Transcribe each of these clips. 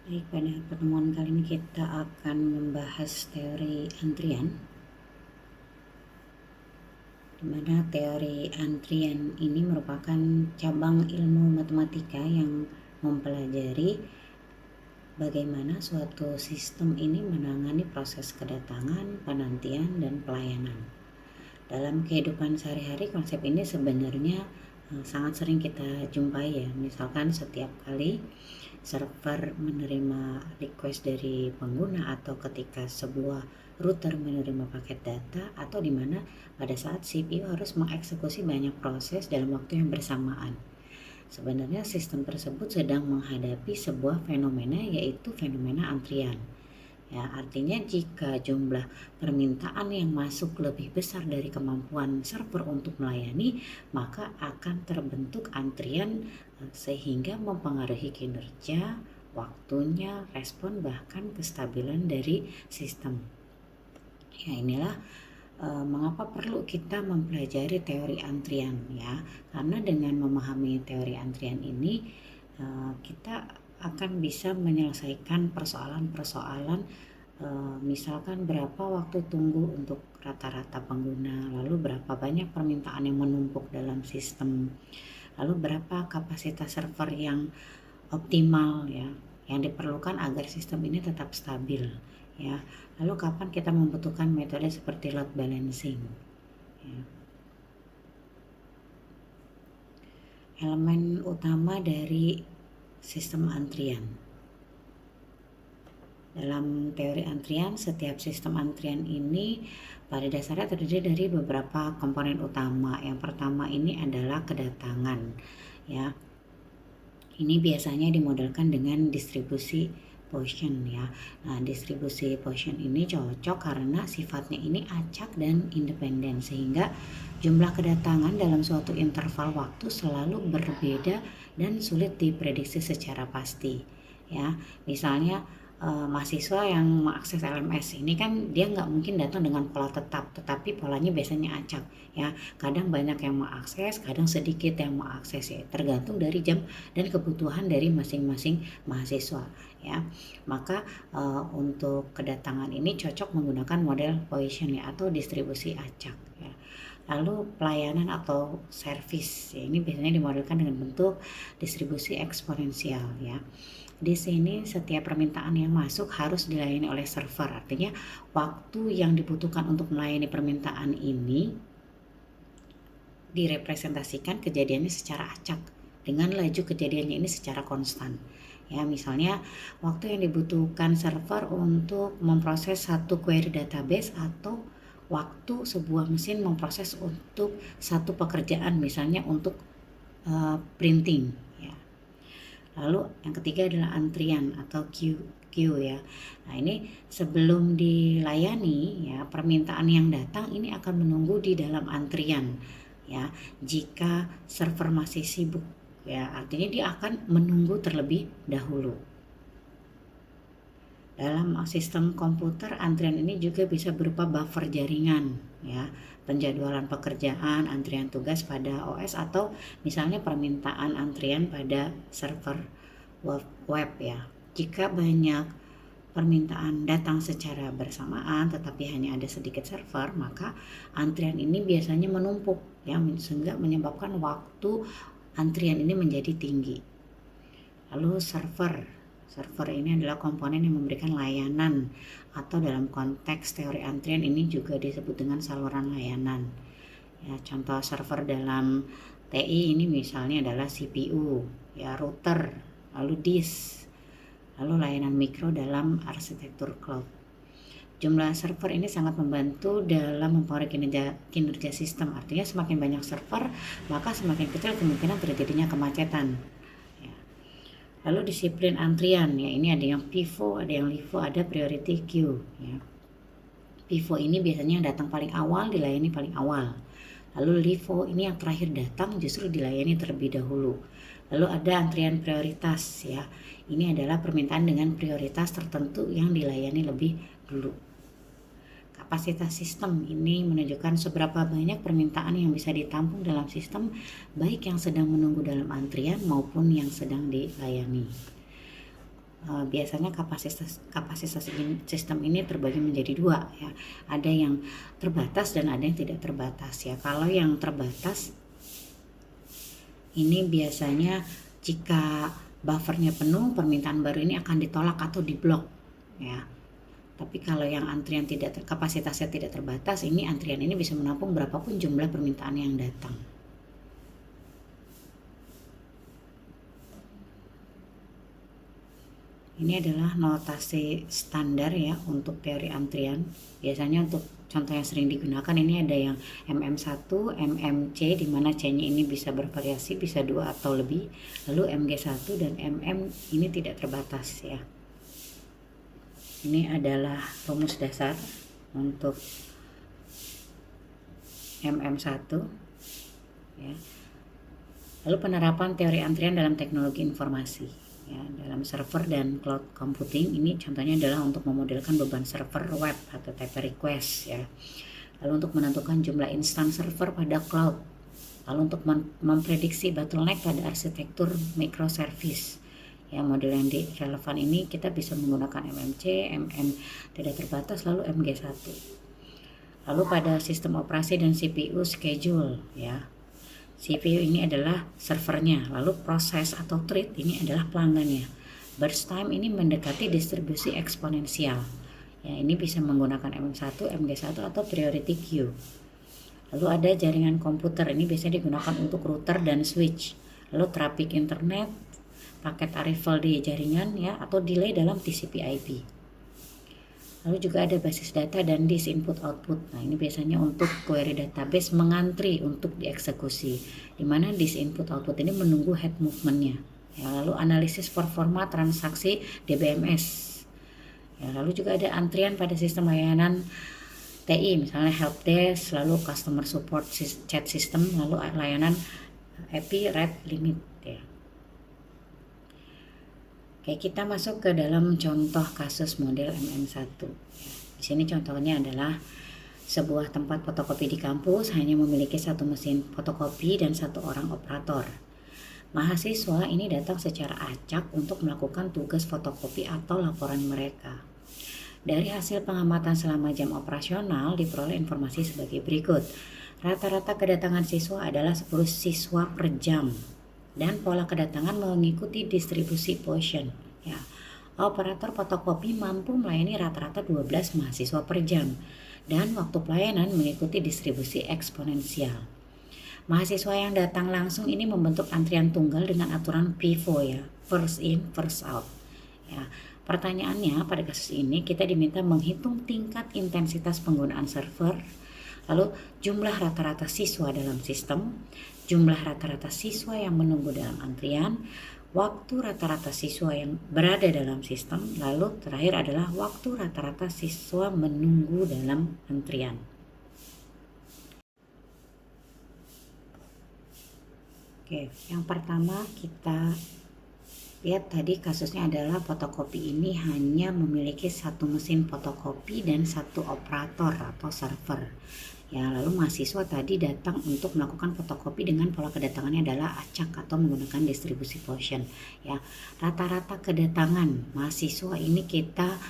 Baik, pada pertemuan kali ini kita akan membahas teori antrian, di mana teori antrian ini merupakan cabang ilmu matematika yang mempelajari bagaimana suatu sistem ini menangani proses kedatangan, penantian, dan pelayanan. Dalam kehidupan sehari-hari, konsep ini sebenarnya sangat sering kita jumpai ya. Misalkan setiap kali server menerima request dari pengguna, atau ketika sebuah router menerima paket data, atau di mana pada saat CPU harus mengeksekusi banyak proses dalam waktu yang bersamaan. Sebenarnya sistem tersebut sedang menghadapi sebuah fenomena, yaitu fenomena antrian. Ya, artinya jika jumlah permintaan yang masuk lebih besar dari kemampuan server untuk melayani, maka akan terbentuk antrian sehingga mempengaruhi kinerja, waktunya, respon, bahkan kestabilan dari sistem. Ya, inilah mengapa perlu kita mempelajari teori antrian ya. Karena dengan memahami teori antrian ini kita akan bisa menyelesaikan persoalan-persoalan misalkan berapa waktu tunggu untuk rata-rata pengguna, lalu berapa banyak permintaan yang menumpuk dalam sistem, lalu berapa kapasitas server yang optimal ya yang diperlukan agar sistem ini tetap stabil ya. Lalu kapan kita membutuhkan metode seperti load balancing ya. Elemen utama dari sistem antrian. Dalam teori antrian, setiap sistem antrian ini pada dasarnya terdiri dari beberapa komponen utama. Yang pertama ini adalah kedatangan ya. Ini biasanya dimodelkan dengan distribusi Poisson ya. Nah, distribusi Poisson ini cocok karena sifatnya ini acak dan independen, sehingga jumlah kedatangan dalam suatu interval waktu selalu berbeda dan sulit diprediksi secara pasti ya. Misalnya mahasiswa yang mengakses LMS ini kan dia nggak mungkin datang dengan pola tetap, tetapi polanya biasanya acak ya. Kadang banyak yang mengakses, kadang sedikit yang mengakses ya, tergantung dari jam dan kebutuhan dari masing-masing mahasiswa ya. Maka untuk kedatangan ini cocok menggunakan model Poisson ya, atau distribusi acak ya. Lalu pelayanan atau service ya, ini biasanya dimodelkan dengan bentuk distribusi eksponensial ya. Di sini setiap permintaan yang masuk harus dilayani oleh server. Artinya waktu yang dibutuhkan untuk melayani permintaan ini direpresentasikan kejadiannya secara acak dengan laju kejadiannya ini secara konstan. Ya, misalnya waktu yang dibutuhkan server untuk memproses satu query database, atau waktu sebuah mesin memproses untuk satu pekerjaan, misalnya untuk printing ya. Lalu yang ketiga adalah antrian atau queue ya. Nah, ini sebelum dilayani ya, permintaan yang datang ini akan menunggu di dalam antrian ya. Jika server masih sibuk ya, artinya dia akan menunggu terlebih dahulu. Dalam sistem komputer, antrian ini juga bisa berupa buffer jaringan ya, penjadwalan pekerjaan, antrian tugas pada OS, atau misalnya permintaan antrian pada server web ya. Jika banyak permintaan datang secara bersamaan tetapi hanya ada sedikit server, maka antrian ini biasanya menumpuk ya, sehingga menyebabkan waktu antrian ini menjadi tinggi. Lalu server ini adalah komponen yang memberikan layanan, atau dalam konteks teori antrian ini juga disebut dengan saluran layanan ya. Contoh server dalam TI ini misalnya adalah CPU ya, router, lalu disk, lalu layanan mikro dalam arsitektur cloud. Jumlah server ini sangat membantu dalam mempengaruhi kinerja sistem. Artinya semakin banyak server, maka semakin kecil kemungkinan terjadinya kemacetan. Lalu disiplin antrian ya, ini ada yang PIVO, ada yang LIFO, ada priority queue ya. PIVO ini biasanya yang datang paling awal dilayani paling awal. Lalu LIFO ini yang terakhir datang justru dilayani terlebih dahulu. Lalu ada antrian prioritas ya. Ini adalah permintaan dengan prioritas tertentu yang dilayani lebih dulu. Kapasitas sistem ini menunjukkan seberapa banyak permintaan yang bisa ditampung dalam sistem, baik yang sedang menunggu dalam antrian maupun yang sedang dilayani. biasanya kapasitas sistem ini terbagi menjadi dua ya. Ada yang terbatas dan ada yang tidak terbatas ya. Kalau yang terbatas ini biasanya jika buffernya penuh, permintaan baru ini akan ditolak atau diblok ya. Tapi kalau yang antrian kapasitasnya tidak terbatas, ini antrian ini bisa menampung berapapun jumlah permintaan yang datang. Ini adalah notasi standar ya untuk teori antrian. Biasanya untuk contoh yang sering digunakan ini ada yang MM1, MMC, di mana C-nya ini bisa bervariasi, bisa 2 atau lebih. Lalu MG1 dan MM ini tidak terbatas ya. Ini adalah rumus dasar untuk MM1 ya. Lalu penerapan teori antrian dalam teknologi informasi. Ya, dalam server dan cloud computing ini contohnya adalah untuk memodelkan beban server web atau TP request ya. Lalu untuk menentukan jumlah instance server pada cloud. Lalu untuk memprediksi bottleneck pada arsitektur microservice. Ya, model yang relevan ini kita bisa menggunakan MMC, MM tidak terbatas, lalu MG1. Lalu pada sistem operasi dan CPU schedule ya. CPU ini adalah servernya, lalu proses atau thread ini adalah pelanggannya. Burst time ini mendekati distribusi eksponensial. Ya, ini bisa menggunakan MM1, MG1 atau priority queue. Lalu ada jaringan komputer, ini biasanya digunakan untuk router dan switch. Lalu traffic internet, paket arrival di jaringan ya, atau delay dalam TCP/IP. Lalu juga ada basis data dan disk input output. Nah, ini biasanya untuk query database mengantri untuk dieksekusi, di mana disk input output ini menunggu head movementnya. Ya, lalu analisis performa transaksi DBMS. Ya, lalu juga ada antrian pada sistem layanan TI, misalnya helpdesk, lalu customer support chat system, lalu layanan API rate limit. Ya. Oke, kita masuk ke dalam contoh kasus model MM1. Di sini contohnya adalah sebuah tempat fotokopi di kampus hanya memiliki satu mesin fotokopi dan satu orang operator. Mahasiswa ini datang secara acak untuk melakukan tugas fotokopi atau laporan mereka. Dari hasil pengamatan selama jam operasional diperoleh informasi sebagai berikut. Rata-rata kedatangan siswa adalah 10 siswa per jam. Dan pola kedatangan mengikuti distribusi Poisson ya. Operator fotokopi mampu melayani rata-rata 12 mahasiswa per jam dan waktu pelayanan mengikuti distribusi eksponensial. Mahasiswa yang datang langsung ini membentuk antrian tunggal dengan aturan FIFO ya, first in first out ya. Pertanyaannya pada kasus ini kita diminta menghitung tingkat intensitas penggunaan server, lalu jumlah rata-rata siswa dalam sistem, jumlah rata-rata siswa yang menunggu dalam antrian, waktu rata-rata siswa yang berada dalam sistem, lalu terakhir adalah waktu rata-rata siswa menunggu dalam antrian. Oke, yang pertama kita lihat tadi kasusnya adalah fotokopi ini hanya memiliki satu mesin fotokopi dan satu operator atau server. Ya, lalu mahasiswa tadi datang untuk melakukan fotokopi dengan pola kedatangannya adalah acak atau menggunakan distribusi Poisson. Ya, rata-rata kedatangan mahasiswa ini kita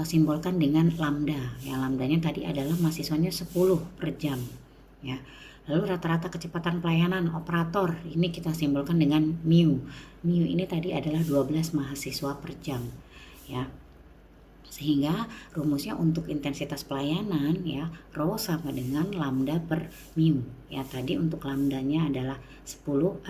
simbolkan dengan lambda. Ya, lambdanya tadi adalah mahasiswanya 10 per jam. Ya, lalu rata-rata kecepatan pelayanan operator ini kita simbolkan dengan mu. Mu ini tadi adalah 12 mahasiswa per jam. Ya. Sehingga rumusnya untuk intensitas pelayanan ya, rho sama dengan lambda per mu. Ya, tadi untuk lambdanya adalah 10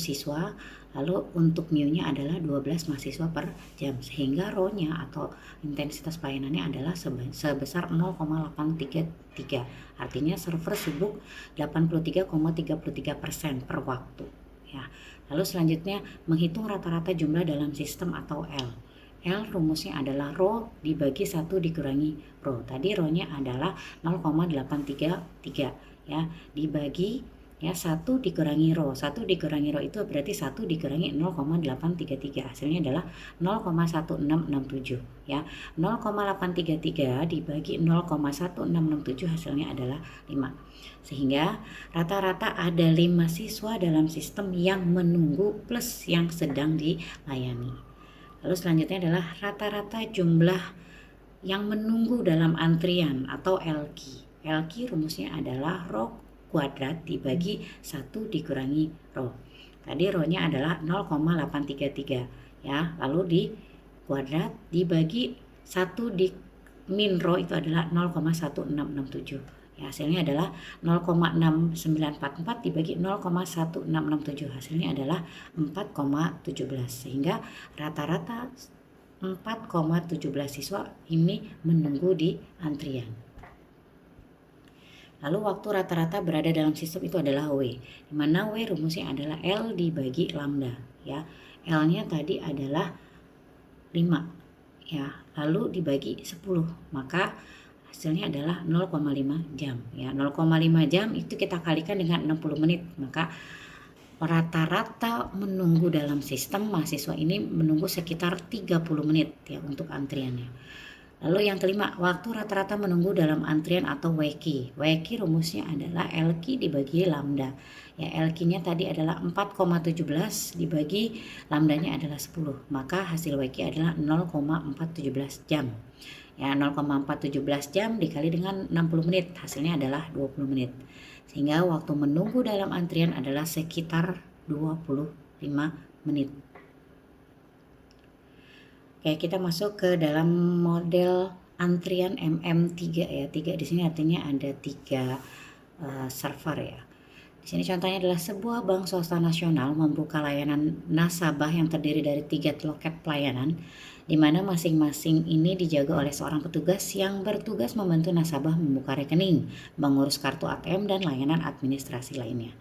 siswa, lalu untuk mu-nya adalah 12 mahasiswa per jam. Sehingga rho-nya atau intensitas pelayanannya adalah sebesar 0,833. Artinya server sibuk 83,33% per waktu. Ya. Lalu selanjutnya menghitung rata-rata jumlah dalam sistem atau L. L rumusnya adalah rho dibagi 1 dikurangi rho. Tadi rho-nya adalah 0,833 ya, dibagi ya 1 dikurangi rho. 1 dikurangi rho itu berarti 1 dikurangi 0,833. Hasilnya adalah 0,1667 ya. 0,833 dibagi 0,1667 hasilnya adalah 5. Sehingga rata-rata ada 5 siswa dalam sistem yang menunggu plus yang sedang dilayani. Lalu selanjutnya adalah rata-rata jumlah yang menunggu dalam antrian atau LQ. LQ rumusnya adalah rho kuadrat dibagi 1 dikurangi rho. Tadi rho-nya adalah 0,833 ya. Lalu di kuadrat dibagi 1 di min rho itu adalah 0,1667. Ya, hasilnya adalah 0,6944 dibagi 0,1667. Hasilnya adalah 4,17. Sehingga rata-rata 4,17 siswa ini menunggu di antrian. Lalu waktu rata-rata berada dalam sistem itu adalah W, di mana W rumusnya adalah L dibagi lambda ya. L-nya tadi adalah 5 ya, lalu dibagi 10, maka hasilnya adalah 0,5 jam ya. 0,5 jam itu kita kalikan dengan 60 menit, maka rata-rata menunggu dalam sistem mahasiswa ini menunggu sekitar 30 menit ya untuk antriannya. Lalu yang kelima, waktu rata-rata menunggu dalam antrian atau WQ. WQ rumusnya adalah LQ dibagi lambda. Ya, LQ-nya tadi adalah 4,17 dibagi lambdanya adalah 10. Maka hasil WQ adalah 0,417 jam. Ya, 0,417 jam dikali dengan 60 menit, hasilnya adalah 20 menit. Sehingga waktu menunggu dalam antrian adalah sekitar 25 menit. Oke, kita masuk ke dalam model antrian MM3 ya. 3 di sini artinya ada 3 server ya. Di sini contohnya adalah sebuah bank swasta nasional membuka layanan nasabah yang terdiri dari 3 loket pelayanan, di mana masing-masing ini dijaga oleh seorang petugas yang bertugas membantu nasabah membuka rekening, mengurus kartu ATM dan layanan administrasi lainnya.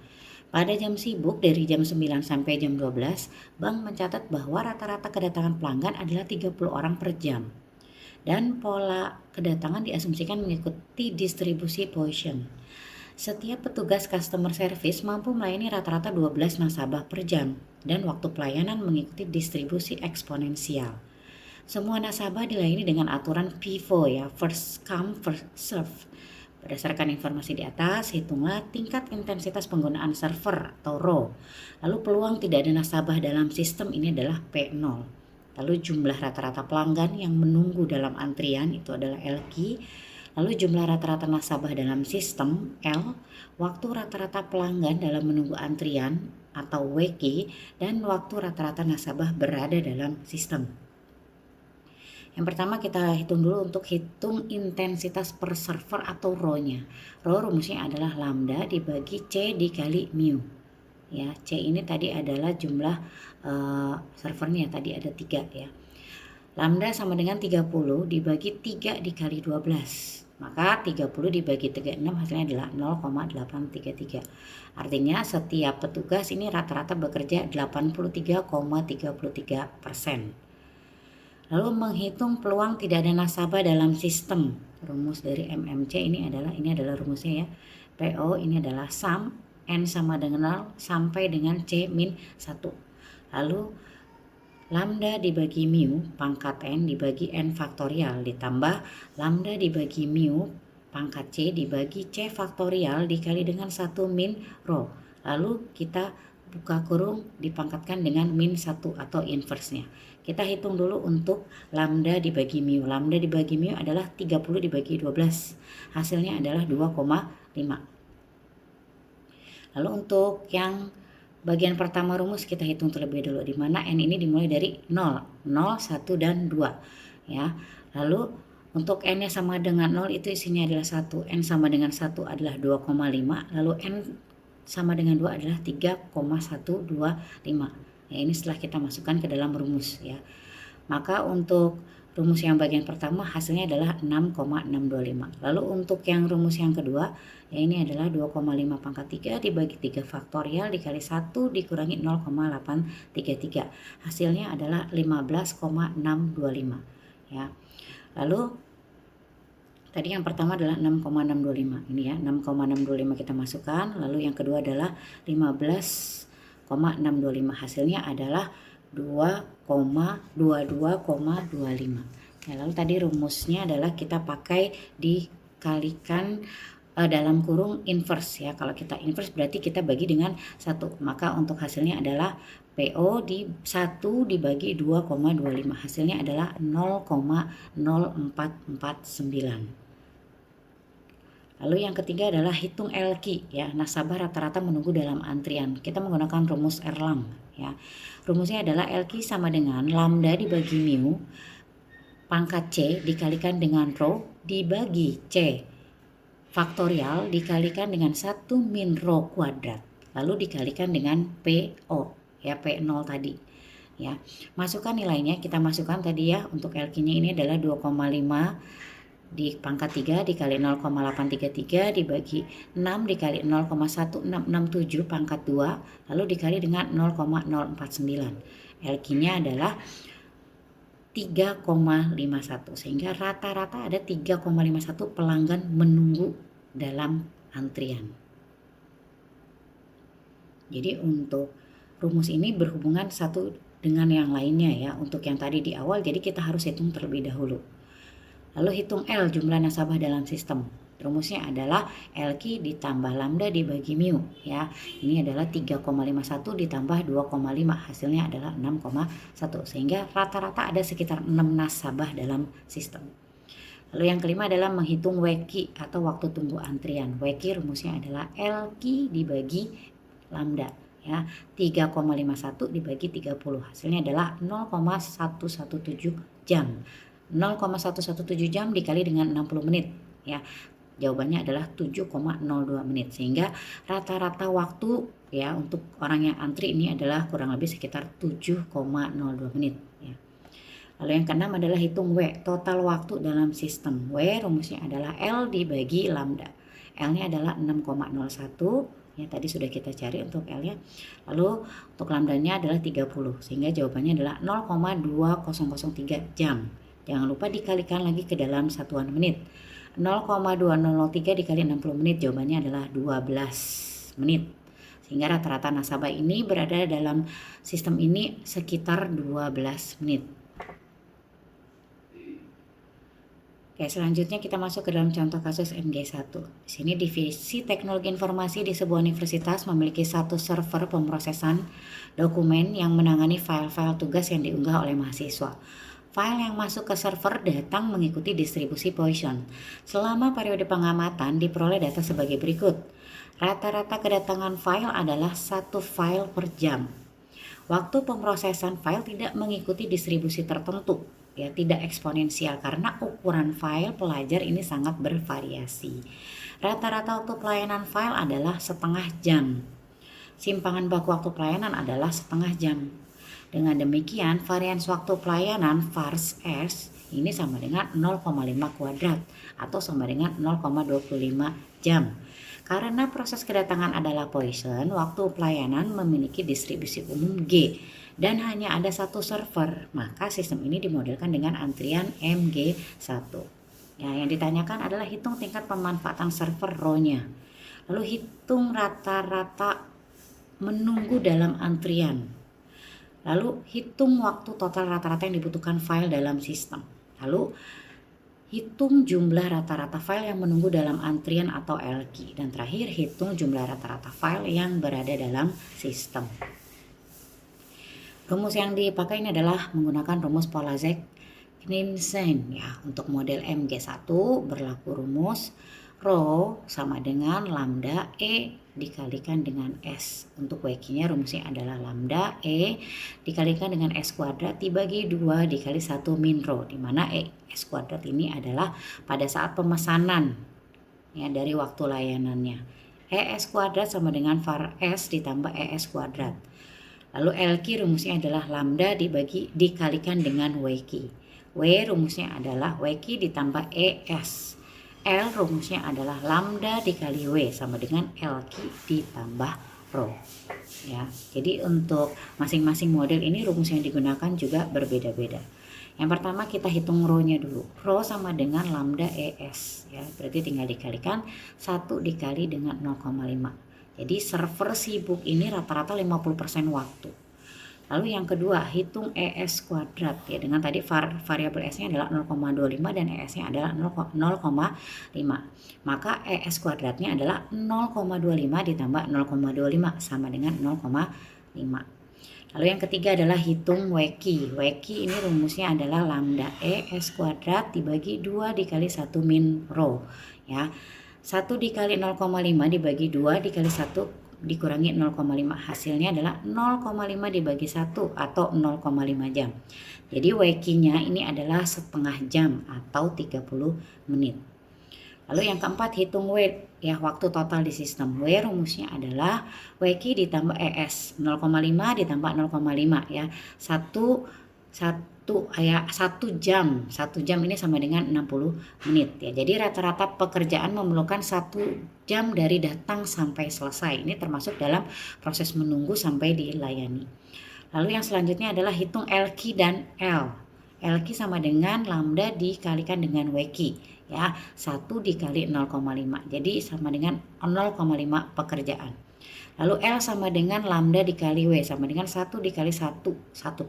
Pada jam sibuk dari jam 9 sampai jam 12, bank mencatat bahwa rata-rata kedatangan pelanggan adalah 30 orang per jam. Dan pola kedatangan diasumsikan mengikuti distribusi Poisson. Setiap petugas customer service mampu melayani rata-rata 12 nasabah per jam dan waktu pelayanan mengikuti distribusi eksponensial. Semua nasabah dilayani dengan aturan FIFO ya, first come first serve. Berdasarkan informasi di atas, hitunglah tingkat intensitas penggunaan server atau RO. Lalu peluang tidak ada nasabah dalam sistem ini adalah P0. Lalu jumlah rata-rata pelanggan yang menunggu dalam antrian itu adalah LQ. Lalu jumlah rata-rata nasabah dalam sistem L. Waktu rata-rata pelanggan dalam menunggu antrian atau WQ. Dan waktu rata-rata nasabah berada dalam sistem. Yang pertama kita hitung dulu untuk hitung intensitas per server atau rho-nya. Rho rumusnya adalah lambda dibagi C dikali mu. Ya, C ini tadi adalah jumlah servernya, tadi ada 3 ya. Lambda sama dengan 30 dibagi 3 dikali 12. Maka 30 dibagi 36 hasilnya adalah 0,833. Artinya setiap petugas ini rata-rata bekerja 83,33%. Lalu menghitung peluang tidak ada nasabah dalam sistem. Rumus dari MMC ini adalah rumusnya ya. PO ini adalah sum N sama dengan 0 sampai dengan C min 1. Lalu lambda dibagi mu pangkat N dibagi N faktorial ditambah lambda dibagi mu pangkat C dibagi C faktorial dikali dengan 1 min rho. Lalu kita buka kurung dipangkatkan dengan min 1 atau inverse-nya. Kita hitung dulu untuk lambda dibagi mu. Lambda dibagi mu adalah 30 dibagi 12. Hasilnya adalah 2,5. Lalu untuk yang bagian pertama rumus kita hitung terlebih dulu, di mana N ini dimulai dari 0, 0, 1, dan 2. Ya. Lalu untuk N-nya sama dengan 0 itu isinya adalah 1. N sama dengan 1 adalah 2,5. Lalu N sama dengan 2 adalah 3,125. Ya, ini setelah kita masukkan ke dalam rumus ya. Maka untuk rumus yang bagian pertama hasilnya adalah 6,625. Lalu untuk yang rumus yang kedua, ya ini adalah 2,5 pangkat 3 dibagi 3 faktorial dikali 1 dikurangi 0,833. Hasilnya adalah 15,625 ya. Lalu tadi yang pertama adalah 6,625 ini ya, 6,625 kita masukkan. Lalu yang kedua adalah 15,625, hasilnya adalah 2,22,25. Ya, lalu tadi rumusnya adalah kita pakai dikalikan dalam kurung inverse ya. Kalau kita inverse berarti kita bagi dengan 1. Maka untuk hasilnya adalah PO di 1 dibagi 2,25. Hasilnya adalah 0,0449. Lalu yang ketiga adalah hitung LQ ya. Nasabah rata-rata menunggu dalam antrian. Kita menggunakan rumus Erlang ya. Rumusnya adalah LQ sama dengan lambda dibagi mu pangkat C dikalikan dengan rho dibagi C faktorial dikalikan dengan 1 min rho kuadrat lalu dikalikan dengan PO ya, P0 tadi ya. Masukkan nilainya, kita masukkan tadi ya. Untuk LQ-nya ini adalah 2,5 di pangkat 3 dikali 0,833 dibagi 6 dikali 0,1667 pangkat 2 lalu dikali dengan 0,049. LQ-nya adalah 3,51 sehingga rata-rata ada 3,51 pelanggan menunggu dalam antrian. Jadi untuk rumus ini berhubungan satu dengan yang lainnya ya. Untuk yang tadi di awal jadi kita harus hitung terlebih dahulu. Lalu hitung L, jumlah nasabah dalam sistem. Rumusnya adalah LQ ditambah lambda dibagi mu ya. Ini adalah 3,51 ditambah 2,5 hasilnya adalah 6,1 sehingga rata-rata ada sekitar 6 nasabah dalam sistem. Lalu yang kelima adalah menghitung WQ atau waktu tunggu antrian. WQ rumusnya adalah LQ dibagi lambda ya. 3,51 dibagi 30 hasilnya adalah 0,117 jam. 0,117 jam dikali dengan 60 menit ya. Jawabannya adalah 7,02 menit sehingga rata-rata waktu ya untuk orang yang antri ini adalah kurang lebih sekitar 7,02 menit ya. Lalu yang keenam adalah hitung W, total waktu dalam sistem. W rumusnya adalah L dibagi lambda. L-nya adalah 6,01 ya, tadi sudah kita cari untuk L-nya. Lalu untuk lambdanya adalah 30 sehingga jawabannya adalah 0,2003 jam. Jangan lupa dikalikan lagi ke dalam satuan menit. 0,2003 dikali 60 menit jawabannya adalah 12 menit. Sehingga rata-rata nasabah ini berada dalam sistem ini sekitar 12 menit. Oke, selanjutnya kita masuk ke dalam contoh kasus MG1. Di sini Divisi Teknologi Informasi di sebuah universitas memiliki satu server pemrosesan dokumen yang menangani file-file tugas yang diunggah oleh mahasiswa. File yang masuk ke server datang mengikuti distribusi Poisson. Selama periode pengamatan diperoleh data sebagai berikut. Rata-rata kedatangan file adalah 1 file per jam. Waktu pemrosesan file tidak mengikuti distribusi tertentu, ya tidak eksponensial karena ukuran file pelajar ini sangat bervariasi. Rata-rata waktu pelayanan file adalah setengah jam. Simpangan baku waktu pelayanan adalah setengah jam. Dengan demikian, varians waktu pelayanan vars S ini sama dengan 0,5 kuadrat atau sama dengan 0,25 jam. Karena proses kedatangan adalah Poisson, waktu pelayanan memiliki distribusi umum G dan hanya ada satu server, maka sistem ini dimodelkan dengan antrian MG1. Ya, yang ditanyakan adalah hitung tingkat pemanfaatan server row-nya. Lalu hitung rata-rata menunggu dalam antrian. Lalu hitung waktu total rata-rata yang dibutuhkan file dalam sistem. Lalu hitung jumlah rata-rata file yang menunggu dalam antrian atau LQ. Dan terakhir hitung jumlah rata-rata file yang berada dalam sistem. Rumus yang dipakai ini adalah menggunakan rumus Polazek-Knudsen ya. Untuk model MG1 berlaku rumus rho sama dengan lambda E dikalikan dengan S. Untuk WQ-nya rumusnya adalah lambda E dikalikan dengan S kuadrat dibagi 2 dikali 1 min rho, di mana S kuadrat ini adalah pada saat pemesanan ya dari waktu layanannya. ES kuadrat sama dengan var S ditambah ES kuadrat. Lalu LQ rumusnya adalah lambda dikalikan dengan WQ. W rumusnya adalah WQ ditambah ES. L rumusnya adalah lambda dikali W sama dengan LQ ditambah rho. Ya, jadi untuk masing-masing model ini rumus yang digunakan juga berbeda-beda. Yang pertama kita hitung rho-nya dulu. Rho sama dengan lambda ES. Ya, berarti tinggal dikalikan 1 dikali dengan 0,5. Jadi server sibuk ini rata-rata 50% waktu. Lalu yang kedua, hitung ES kuadrat ya, dengan tadi variabel S-nya adalah 0,25 dan ES-nya adalah 0,5. Maka ES kuadratnya adalah 0,25 ditambah 0,25 sama dengan 0,5. Lalu yang ketiga adalah hitung WQ. WQ ini rumusnya adalah lambda E S kuadrat dibagi 2 dikali 1 min rho ya. 1 dikali 0,5 dibagi 2 dikali 1 dikurangi 0,5, hasilnya adalah 0,5 dibagi 1 atau 0,5 jam. Jadi WQ-nya ini adalah setengah jam atau 30 menit. Lalu yang keempat, hitung W ya, waktu total di sistem. W rumusnya adalah WQ ditambah ES, 0,5 ditambah 0,5 ya. 1 jam ini sama dengan 60 menit ya. Jadi rata-rata pekerjaan memerlukan 1 jam dari datang sampai selesai. Ini termasuk dalam proses menunggu sampai dilayani. Lalu yang selanjutnya adalah hitung LQ dan L. LQ sama dengan lambda dikalikan dengan WQ ya, 1 dikali 0,5. Jadi sama dengan 0,5 pekerjaan. Lalu L sama dengan lambda dikali W sama dengan 1 dikali 1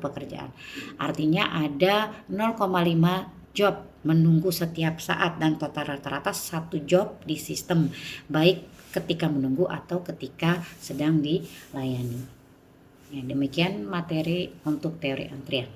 pekerjaan. Artinya ada 0,5 job menunggu setiap saat dan total rata-rata 1 job di sistem, baik ketika menunggu atau ketika sedang dilayani. Ya, demikian materi untuk teori antrian.